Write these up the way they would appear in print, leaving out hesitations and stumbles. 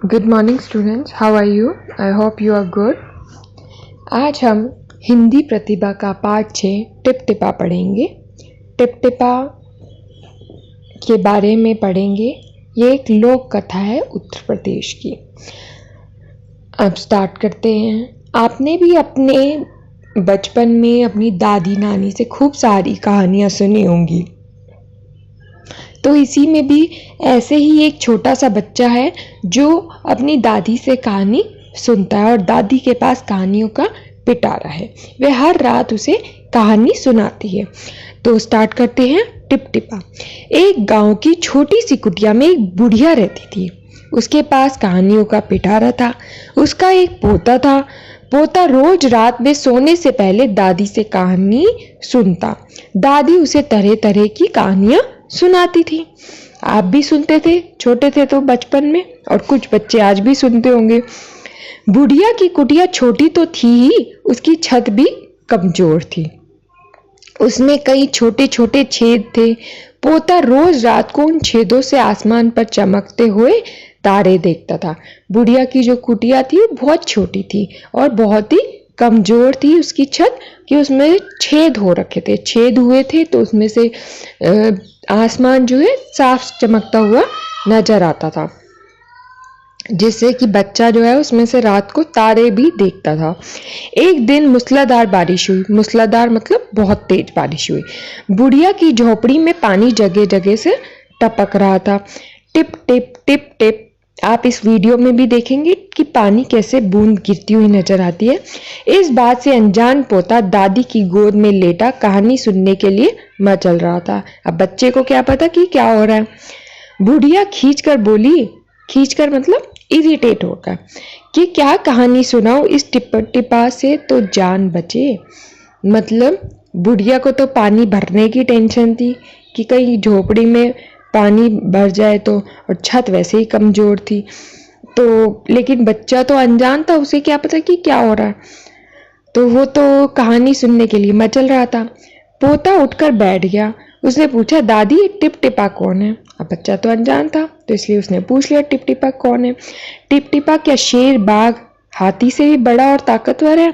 Good morning students, how are you? I hope you are good. आज हम हिंदी प्रतिभा का पाठ 6 टिप टिपा पढ़ेंगे। टिप टिपा के बारे में पढ़ेंगे। ये एक लोक कथा है उत्तर प्रदेश की। अब स्टार्ट करते हैं। आपने भी अपने बचपन में अपनी दादी नानी से खूब सारी कहानियाँ सुनी होंगी। तो इसी में भी ऐसे ही एक छोटा सा बच्चा है जो अपनी दादी से कहानी सुनता है और दादी के पास कहानियों का पिटारा है। वे हर रात उसे कहानी सुनाती है। तो स्टार्ट करते हैं टिप टिपा। एक गांव की छोटी सी कुटिया में एक बुढ़िया रहती थी। उसके पास कहानियों का पिटारा था। उसका एक पोता था। पोता रोज रात में सोने से पहले दादी से कहानी सुनता। दादी उसे तरह तरह की कहानियां सुनाती थी। आप भी सुनते थे, छोटे थे तो बचपन में, और कुछ बच्चे आज भी सुनते होंगे। बुढ़िया की कुटिया छोटी तो थी ही, उसकी छत भी कमजोर थी। उसमें कई छोटे छोटे छेद थे। पोता रोज रात को उन छेदों से आसमान पर चमकते हुए तारे देखता था। बुढ़िया की जो कुटिया थी वो बहुत छोटी थी और बहुत ही कमजोर थी उसकी छत, कि उसमें छेद हो रखे थे। छेद हुए थे तो उसमें से आसमान जो है साफ चमकता हुआ नजर आता था, जिससे कि बच्चा जो है उसमें से रात को तारे भी देखता था। एक दिन मूसलाधार बारिश हुई। मूसलाधार मतलब बहुत तेज बारिश हुई। बुढ़िया की झोपड़ी में पानी जगह जगह से टपक रहा था। Tip tip tip tip. आप इस वीडियो में भी देखेंगे कि पानी कैसे बूंद गिरती हुई नजर आती है। इस बात से अनजान पोता दादी की गोद में लेटा कहानी सुनने के लिए मचल रहा था। अब बच्चे को क्या पता कि क्या हो रहा है। बुढ़िया खींचकर बोली, खींचकर मतलब इरिटेट होकर, कि क्या कहानी सुनाऊं, इस टिप टिपा से तो जान बचे। मतलब बुढ़िया को तो पानी भरने की टेंशन थी कि कहीं झोपड़ी में पानी भर जाए तो, और छत वैसे ही कमजोर थी तो, लेकिन बच्चा तो अनजान था, उसे क्या पता कि क्या हो रहा है। तो वो तो कहानी सुनने के लिए मचल रहा था। पोता उठकर बैठ गया। उसने पूछा, दादी टिप टिपा कौन है? अब बच्चा तो अनजान था तो इसलिए उसने पूछ लिया टिप टिपा कौन है। टिप टिपा क्या शेर, बाघ, हाथी से भी बड़ा और ताकतवर है?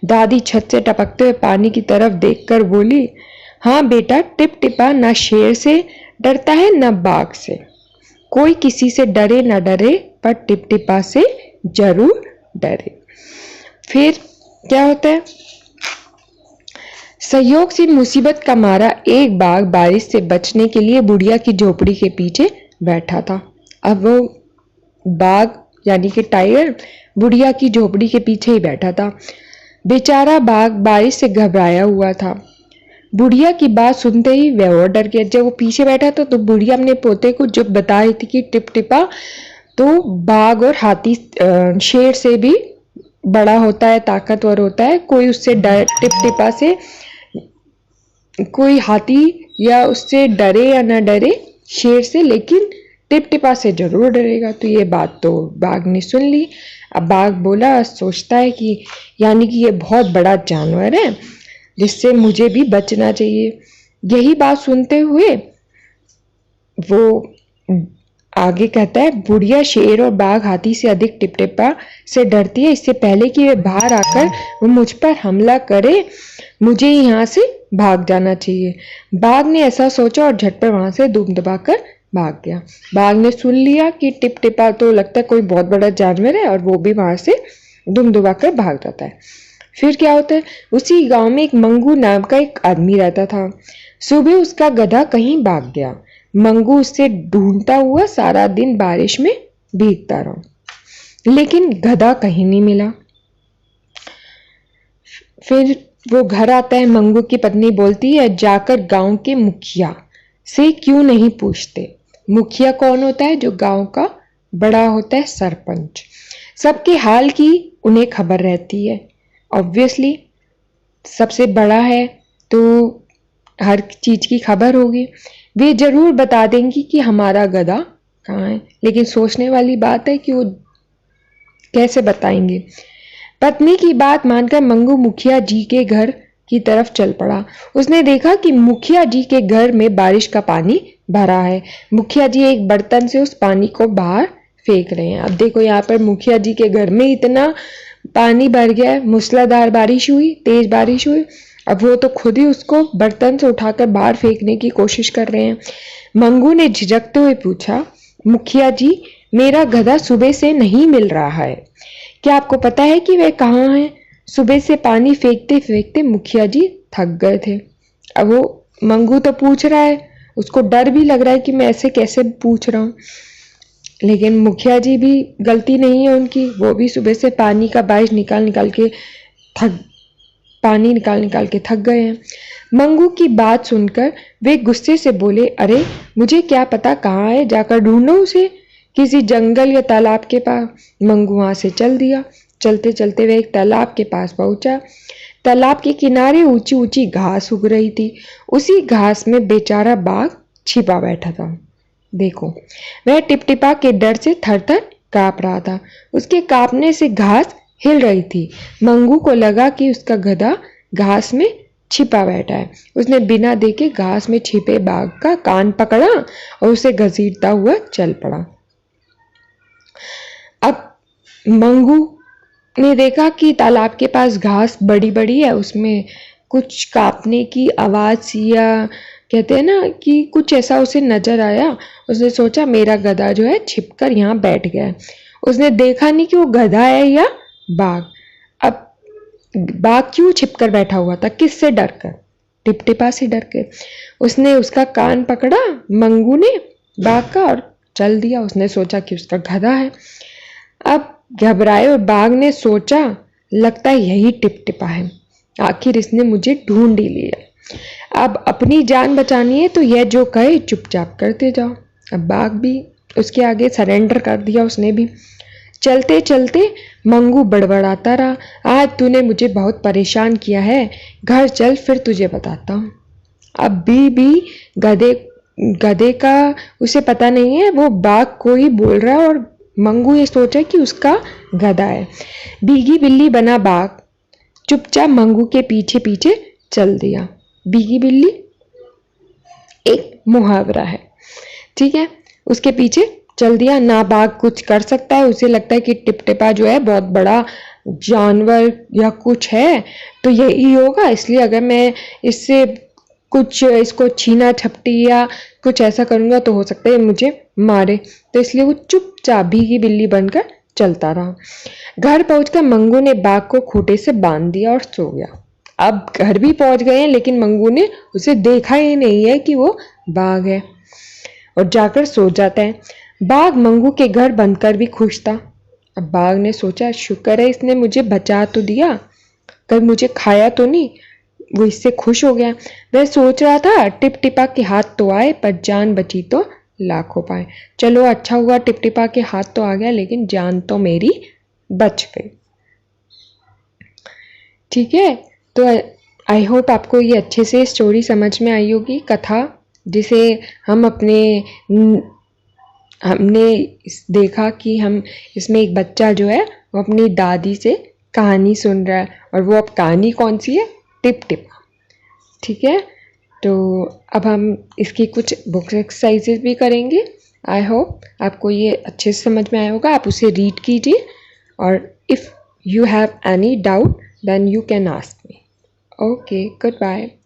दादी छत से टपकते हुए पानी की तरफ देखकर बोली, हाँ बेटा, टिप टिपा न शेर से डरता है न बाघ से। कोई किसी से डरे न डरे, पर टिप टिपा से जरूर डरे। फिर क्या होता है? संयोग से मुसीबत का मारा एक बाघ बारिश से बचने के लिए बुढ़िया की झोपड़ी के पीछे बैठा था। अब वो बाघ यानी कि टाइगर बुढ़िया की झोपड़ी के पीछे ही बैठा था। बेचारा बाघ बारिश से घबराया हुआ था। बुढ़िया की बात सुनते ही वह और डर गया। जब वो पीछे बैठा था तो बुढ़िया अपने पोते को जब बता रही थी कि टिप टिपा तो बाघ और हाथी, शेर से भी बड़ा होता है, ताकतवर होता है। कोई उससे टिप टिपा से, कोई हाथी या उससे डरे या न डरे शेर से, लेकिन टिप टिपा से जरूर डरेगा। तो ये बात तो बाघ ने सुन ली। अब बाघ बोला, सोचता है कि यानी कि ये बहुत बड़ा जानवर है जिससे मुझे भी बचना चाहिए। यही बात सुनते हुए वो आगे कहता है, बुढ़िया शेर और बाघ हाथी से अधिक टिप टिपा से डरती है। इससे पहले कि वे बाहर आकर वो मुझ पर हमला करे, मुझे यहाँ से भाग जाना चाहिए। बाघ ने ऐसा सोचा और झटपट वहां से दुम दबाकर भाग गया। बाघ ने सुन लिया कि टिप टिपा तो लगता है कोई बहुत बड़ा जानवर है, और वो भी वहां से दुम दबाकर भाग जाता है। फिर क्या होता है? उसी गांव में एक मंगू नाम का एक आदमी रहता था। सुबह उसका गधा कहीं भाग गया। मंगू उससे ढूंढता हुआ सारा दिन बारिश में भीगता रहा, लेकिन गधा कहीं नहीं मिला। फिर वो घर आता है। मंगू की पत्नी बोलती है, जाकर गांव के मुखिया से क्यों नहीं पूछते। मुखिया कौन होता है? जो गांव का बड़ा होता है, सरपंच। सबके हाल की उन्हें खबर रहती है। ऑब्वियसली सबसे बड़ा है तो हर चीज की खबर होगी। वे जरूर बता देंगी कि हमारा गधा कहाँ है, लेकिन सोचने वाली बात है कि वो कैसे बताएंगे। पत्नी की बात मानकर मंगू मुखिया जी के घर की तरफ चल पड़ा। उसने देखा कि मुखिया जी के घर में बारिश का पानी भरा है। मुखिया जी एक बर्तन से उस पानी को बाहर फेंक रहे हैं। अब देखो यहाँ पर मुखिया जी के घर में इतना पानी भर गया है, मूसलाधार बारिश हुई, तेज बारिश हुई। अब वो तो खुद ही उसको बर्तन से उठाकर बाहर फेंकने की कोशिश कर रहे हैं। मंगू ने झिझकते हुए पूछा, मुखिया जी मेरा गधा सुबह से नहीं मिल रहा है, क्या आपको पता है कि वह कहाँ है? सुबह से पानी फेंकते फेंकते मुखिया जी थक गए थे। अब वो मंगू तो पूछ रहा है, उसको डर भी लग रहा है कि मैं ऐसे कैसे पूछ रहा हूँ, लेकिन मुखिया जी भी गलती नहीं है उनकी, वो भी सुबह से पानी का बारिश निकाल निकाल के थक गए हैं। मंगू की बात सुनकर वे गुस्से से बोले, अरे मुझे क्या पता कहाँ है, जाकर ढूंढो उसे किसी जंगल या तालाब के पास। मंगू वहां से चल दिया। चलते चलते वह एक तालाब के पास पहुंचा। तालाब के किनारे ऊंची ऊंची घास उग रही थी। उसी घास में बेचारा बाघ छिपा बैठा था। देखो, वह टिपटिपा के डर से थर थर कांप रहा था। उसके कांपने से घास हिल रही थी। मंगू को लगा कि उसका गधा घास में छिपा बैठा है। उसने बिना देखे घास में छिपे बाघ का कान पकड़ा और उसे घसीटता हुआ चल पड़ा। अब मंगू ने देखा कि तालाब के पास घास बड़ी बड़ी है, उसमें कुछ कांपने की आवाज सी, या कहते हैं ना कि कुछ ऐसा उसे नजर आया। उसने सोचा मेरा गधा जो है छिपकर यहाँ बैठ गया है। उसने देखा नहीं कि वो गधा है या बाघ। अब बाघ क्यों छिपकर बैठा हुआ था? किससे डर कर? टिपटिपा से डर के। उसने उसका कान पकड़ा मंगू ने बाघ का और चल दिया। उसने सोचा कि उसका गधा है। अब घबराए और बाघ ने सोचा, लगता है यही टिपटिपा है, आखिर इसने मुझे ढूंढ ही लिया। अब अपनी जान बचानी है तो यह जो कहे चुपचाप करते जाओ। अब बाघ भी उसके आगे सरेंडर कर दिया उसने भी। चलते चलते मंगू बड़बड़ाता रहा, आज तूने मुझे बहुत परेशान किया है, घर चल फिर तुझे बताता हूँ। अब भी गधे का उसे पता नहीं है, वो बाघ को ही बोल रहा है और मंगू ये सोचा कि उसका गधा है। भीगी बिल्ली बना बाघ चुपचाप मंगू के पीछे पीछे चल दिया। भीगी बिल्ली एक मुहावरा है, ठीक है, उसके पीछे चल दिया। ना बाघ कुछ कर सकता है, उसे लगता है कि टिपटिपा जो है बहुत बड़ा जानवर या कुछ है तो यही होगा, इसलिए अगर मैं इससे कुछ इसको छीना झपटी या कुछ ऐसा करूंगा तो हो सकता है मुझे मारे। तो इसलिए वो चुपचाप भीगी बिल्ली बनकर चलता रहा। घर पहुंचकर मंगू ने बाघ को खूंटे से बांध दिया और सो गया। अब घर भी पहुंच गए हैं लेकिन मंगू ने उसे देखा ही नहीं है कि वो बाघ है और जाकर सो जाता है। बाघ मंगू के घर बंद कर भी खुश था। अब बाघ ने सोचा, शुक्र है इसने मुझे बचा तो दिया, कहीं मुझे खाया तो नहीं। वो इससे खुश हो गया। वह सोच रहा था टिपटिपा के हाथ तो आए पर जान बची तो लाखों पाए। चलो अच्छा हुआ टिपटिपा के हाथ तो आ गया लेकिन जान तो मेरी बच गई। ठीक है, तो आई होप आपको ये अच्छे से स्टोरी समझ में आई होगी, कथा जिसे हमने देखा कि हम इसमें एक बच्चा जो है वो अपनी दादी से कहानी सुन रहा है और वो अब कहानी कौन सी है? टिपटिपा। ठीक है, तो अब हम इसकी कुछ बुक एक्सरसाइजेज भी करेंगे। आई होप आपको ये अच्छे से समझ में आया होगा। आप उसे रीड कीजिए और if you have any doubt then you can ask me. Okay, good bye.